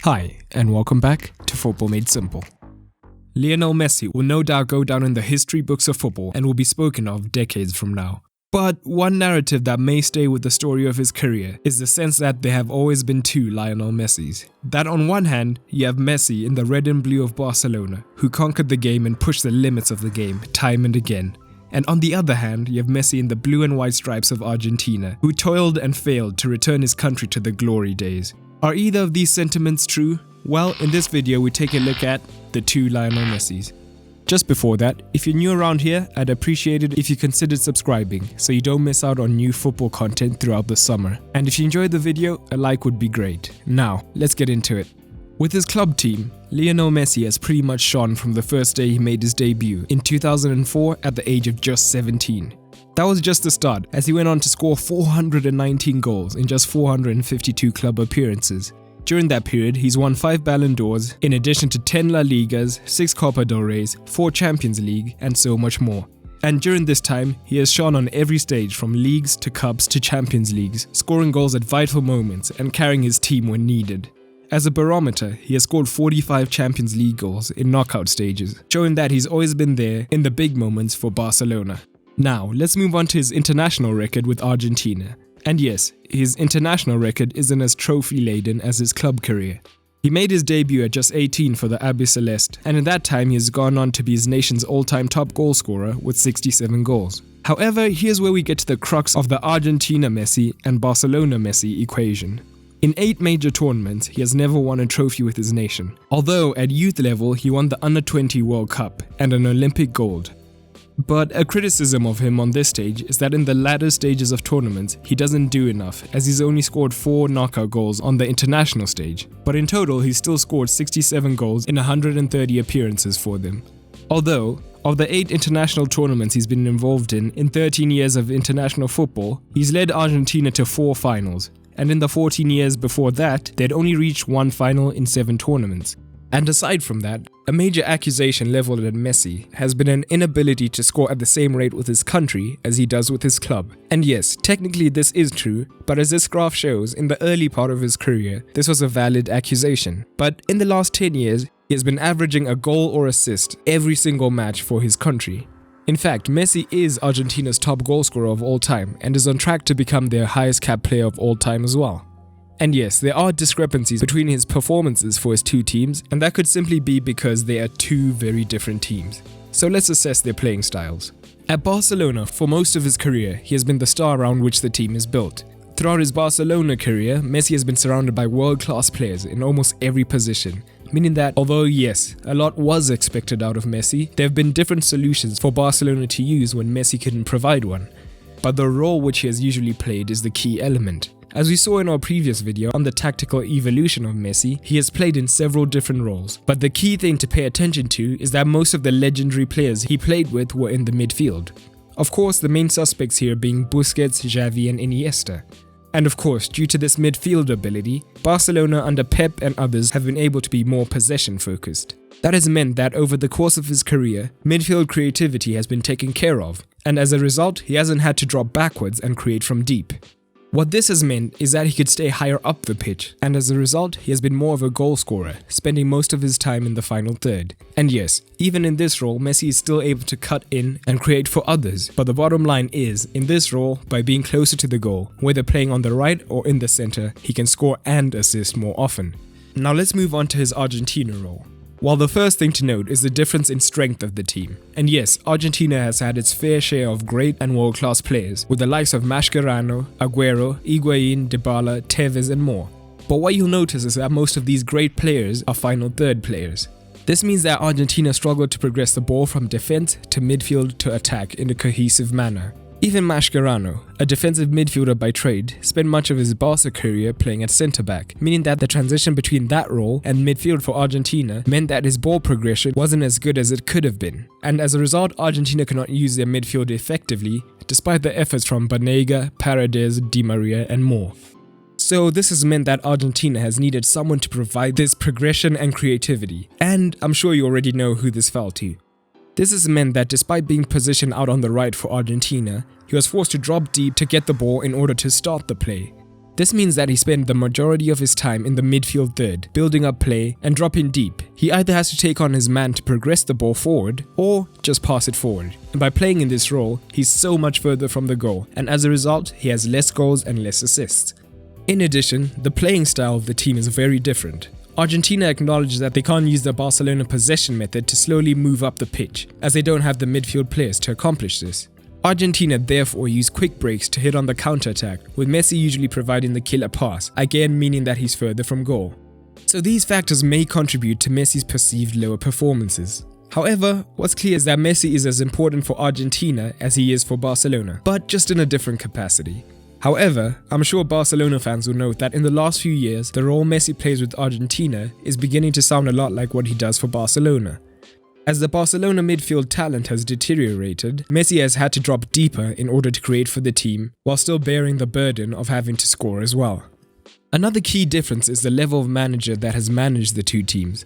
Hi, and welcome back to Football Made Simple. Lionel Messi will no doubt go down in the history books of football and will be spoken of decades from now. But one narrative that may stay with the story of his career is the sense that there have always been two Lionel Messis. That on one hand, you have Messi in the red and blue of Barcelona, who conquered the game and pushed the limits of the game time and again. And on the other hand, you have Messi in the blue and white stripes of Argentina, who toiled and failed to return his country to the glory days. Are either of these sentiments true? Well, in this video we take a look at the two Lionel Messis. Just before that, if you're new around here, I'd appreciate it if you considered subscribing so you don't miss out on new football content throughout the summer. And if you enjoyed the video, a like would be great. Now, let's get into it. With his club team, Lionel Messi has pretty much shone from the first day he made his debut in 2004 at the age of just 17. That was just the start, as he went on to score 419 goals in just 452 club appearances. During that period, he's won 5 Ballon d'Ors, in addition to 10 La Ligas, 6 Copa del Reys, 4 Champions League, and so much more. And during this time, he has shone on every stage from leagues to cups to Champions Leagues, scoring goals at vital moments and carrying his team when needed. As a barometer, he has scored 45 Champions League goals in knockout stages, showing that he's always been there in the big moments for Barcelona. Now, let's move on to his international record with Argentina. And yes, his international record isn't as trophy-laden as his club career. He made his debut at just 18 for the Albiceleste, and in that time he has gone on to be his nation's all-time top goal scorer with 67 goals. However, here's where we get to the crux of the Argentina Messi and Barcelona Messi equation. In 8 major tournaments, he has never won a trophy with his nation, although at youth level he won the Under-20 World Cup and an Olympic gold. But a criticism of him on this stage is that in the latter stages of tournaments, he doesn't do enough, as he's only scored 4 knockout goals on the international stage. But in total, he's still scored 67 goals in 130 appearances for them. Although, of the 8 international tournaments he's been involved in 13 years of international football, he's led Argentina to 4 finals. And in the 14 years before that, they'd only reached 1 final in 7 tournaments. And aside from that, a major accusation leveled at Messi has been an inability to score at the same rate with his country as he does with his club. And yes, technically this is true, but as this graph shows, in the early part of his career, this was a valid accusation. But in the last 10 years, he has been averaging a goal or assist every single match for his country. In fact, Messi is Argentina's top goal scorer of all time and is on track to become their highest capped player of all time as well. And yes, there are discrepancies between his performances for his two teams, and that could simply be because they are two very different teams. So let's assess their playing styles. At Barcelona, for most of his career, he has been the star around which the team is built. Throughout his Barcelona career, Messi has been surrounded by world-class players in almost every position, meaning that although yes, a lot was expected out of Messi, there have been different solutions for Barcelona to use when Messi couldn't provide one. But the role which he has usually played is the key element. As we saw in our previous video on the tactical evolution of Messi, he has played in several different roles. But the key thing to pay attention to is that most of the legendary players he played with were in the midfield. Of course, the main suspects here being Busquets, Xavi and Iniesta. And of course, due to this midfield ability, Barcelona under Pep and others have been able to be more possession focused. That has meant that over the course of his career, midfield creativity has been taken care of, and as a result, he hasn't had to drop backwards and create from deep. What this has meant is that he could stay higher up the pitch, and as a result, he has been more of a goal scorer, spending most of his time in the final third. And yes, even in this role, Messi is still able to cut in and create for others, but the bottom line is, in this role, by being closer to the goal, whether playing on the right or in the center, he can score and assist more often. Now let's move on to his Argentina role. While the first thing to note is the difference in strength of the team. And yes, Argentina has had its fair share of great and world-class players, with the likes of Mascherano, Agüero, Higuaín, Dybala, Tevez and more. But what you'll notice is that most of these great players are final third players. This means that Argentina struggled to progress the ball from defense to midfield to attack in a cohesive manner. Even Mascherano, a defensive midfielder by trade, spent much of his Barca career playing at centre-back, meaning that the transition between that role and midfield for Argentina meant that his ball progression wasn't as good as it could have been. And as a result, Argentina could not use their midfield effectively, despite the efforts from Banega, Paredes, Di Maria and more. So this has meant that Argentina has needed someone to provide this progression and creativity, and I'm sure you already know who this fell to. This has meant that despite being positioned out on the right for Argentina, he was forced to drop deep to get the ball in order to start the play. This means that he spent the majority of his time in the midfield third, building up play and dropping deep. He either has to take on his man to progress the ball forward or just pass it forward. And by playing in this role, he's so much further from the goal, and as a result, he has less goals and less assists. In addition, the playing style of the team is very different. Argentina acknowledges that they can't use the Barcelona possession method to slowly move up the pitch, as they don't have the midfield players to accomplish this. Argentina therefore use quick breaks to hit on the counter-attack, with Messi usually providing the killer pass, again meaning that he's further from goal. So these factors may contribute to Messi's perceived lower performances. However, what's clear is that Messi is as important for Argentina as he is for Barcelona, but just in a different capacity. However, I'm sure Barcelona fans will note that in the last few years, the role Messi plays with Argentina is beginning to sound a lot like what he does for Barcelona. As the Barcelona midfield talent has deteriorated, Messi has had to drop deeper in order to create for the team, while still bearing the burden of having to score as well. Another key difference is the level of manager that has managed the two teams.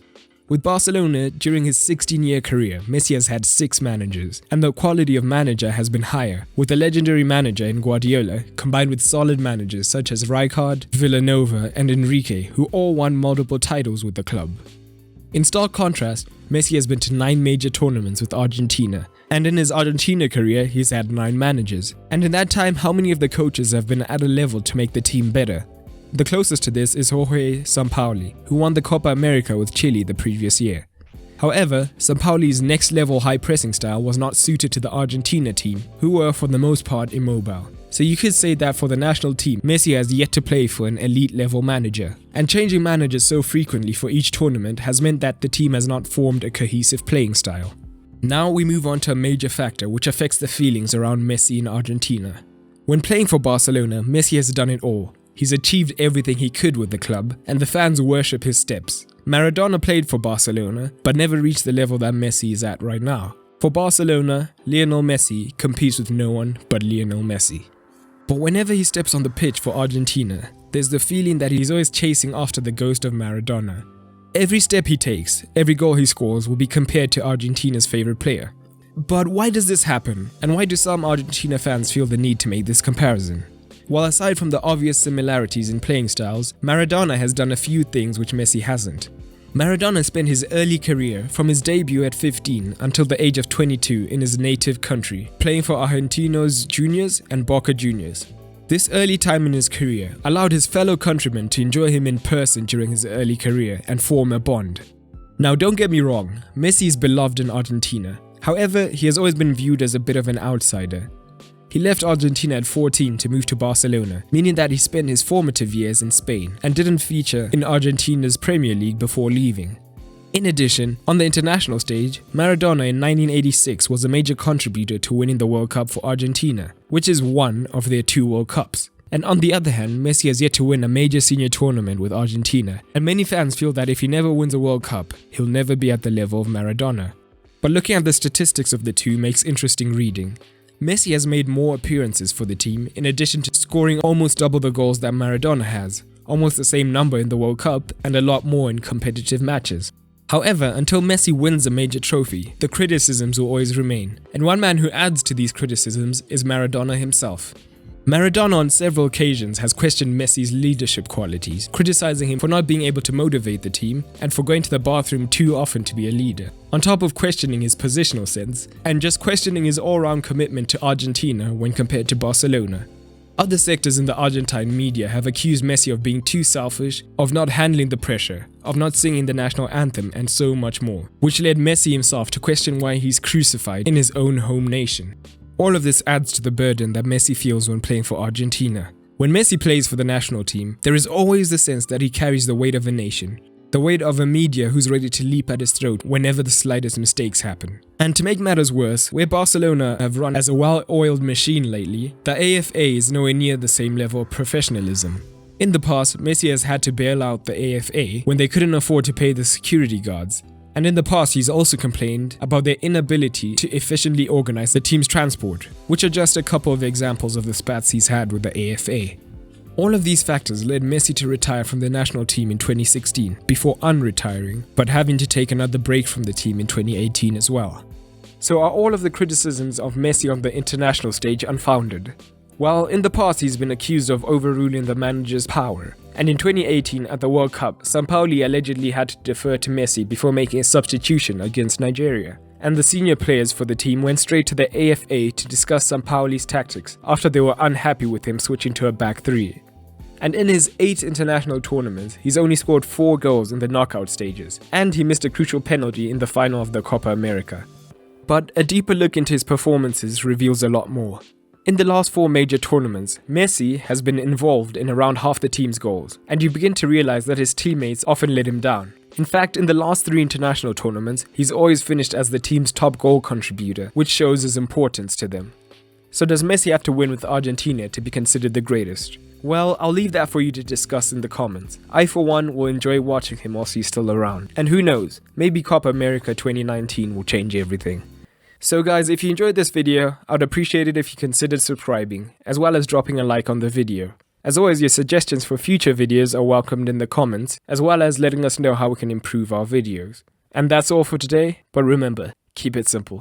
With Barcelona, during his 16-year career, Messi has had 6 managers, and the quality of manager has been higher, with the legendary manager in Guardiola combined with solid managers such as Rijkaard, Villanova and Enrique, who all won multiple titles with the club. In stark contrast, Messi has been to 9 major tournaments with Argentina, and in his Argentina career he's had 9 managers. And in that time, how many of the coaches have been at a level to make the team better? The closest to this is Jorge Sampaoli, who won the Copa America with Chile the previous year. However, Sampaoli's next-level high-pressing style was not suited to the Argentina team, who were for the most part immobile. So you could say that for the national team, Messi has yet to play for an elite-level manager. And changing managers so frequently for each tournament has meant that the team has not formed a cohesive playing style. Now we move on to a major factor which affects the feelings around Messi in Argentina. When playing for Barcelona, Messi has done it all. He's achieved everything he could with the club, and the fans worship his steps. Maradona played for Barcelona, but never reached the level that Messi is at right now. For Barcelona, Lionel Messi competes with no one but Lionel Messi. But whenever he steps on the pitch for Argentina, there's the feeling that he's always chasing after the ghost of Maradona. Every step he takes, every goal he scores will be compared to Argentina's favorite player. But why does this happen, and why do some Argentina fans feel the need to make this comparison? Well, aside from the obvious similarities in playing styles, Maradona has done a few things which Messi hasn't. Maradona spent his early career, from his debut at 15 until the age of 22 in his native country, playing for Argentinos Juniors and Boca Juniors. This early time in his career allowed his fellow countrymen to enjoy him in person during his early career and form a bond. Now don't get me wrong, Messi is beloved in Argentina. However, he has always been viewed as a bit of an outsider. He left Argentina at 14 to move to Barcelona, meaning that he spent his formative years in Spain and didn't feature in Argentina's Premier League before leaving. In addition, on the international stage, Maradona in 1986 was a major contributor to winning the World Cup for Argentina, which is one of their 2 World Cups. And on the other hand, Messi has yet to win a major senior tournament with Argentina, and many fans feel that if he never wins a World Cup, he'll never be at the level of Maradona. But looking at the statistics of the two makes interesting reading. Messi has made more appearances for the team, in addition to scoring almost double the goals that Maradona has, almost the same number in the World Cup, and a lot more in competitive matches. However, until Messi wins a major trophy, the criticisms will always remain, and one man who adds to these criticisms is Maradona himself. Maradona on several occasions has questioned Messi's leadership qualities, criticizing him for not being able to motivate the team and for going to the bathroom too often to be a leader, on top of questioning his positional sense and just questioning his all-round commitment to Argentina when compared to Barcelona. Other sectors in the Argentine media have accused Messi of being too selfish, of not handling the pressure, of not singing the national anthem, and so much more, which led Messi himself to question why he's crucified in his own home nation. All of this adds to the burden that Messi feels when playing for Argentina. When Messi plays for the national team, there is always the sense that he carries the weight of a nation, the weight of a media who's ready to leap at his throat whenever the slightest mistakes happen. And to make matters worse, where Barcelona have run as a well-oiled machine lately, the AFA is nowhere near the same level of professionalism. In the past, Messi has had to bail out the AFA when they couldn't afford to pay the security guards. And in the past, he's also complained about their inability to efficiently organize the team's transport, which are just a couple of examples of the spats he's had with the AFA. All of these factors led Messi to retire from the national team in 2016, before unretiring, but having to take another break from the team in 2018 as well. So are all of the criticisms of Messi on the international stage unfounded? Well, in the past he's been accused of overruling the manager's power. And in 2018 at the World Cup, Sampaoli allegedly had to defer to Messi before making a substitution against Nigeria. And the senior players for the team went straight to the AFA to discuss Sampaoli's tactics after they were unhappy with him switching to a back three. And in his 8 international tournaments, he's only scored 4 goals in the knockout stages, and he missed a crucial penalty in the final of the Copa America. But a deeper look into his performances reveals a lot more. In the last 4 major tournaments, Messi has been involved in around half the team's goals, and you begin to realize that his teammates often let him down. In fact, in the last 3 international tournaments, he's always finished as the team's top goal contributor, which shows his importance to them. So does Messi have to win with Argentina to be considered the greatest? Well, I'll leave that for you to discuss in the comments. I, for one, will enjoy watching him whilst he's still around. And who knows, maybe Copa America 2019 will change everything. So guys, if you enjoyed this video, I'd appreciate it if you considered subscribing, as well as dropping a like on the video. As always, your suggestions for future videos are welcomed in the comments, as well as letting us know how we can improve our videos. And that's all for today, but remember, keep it simple.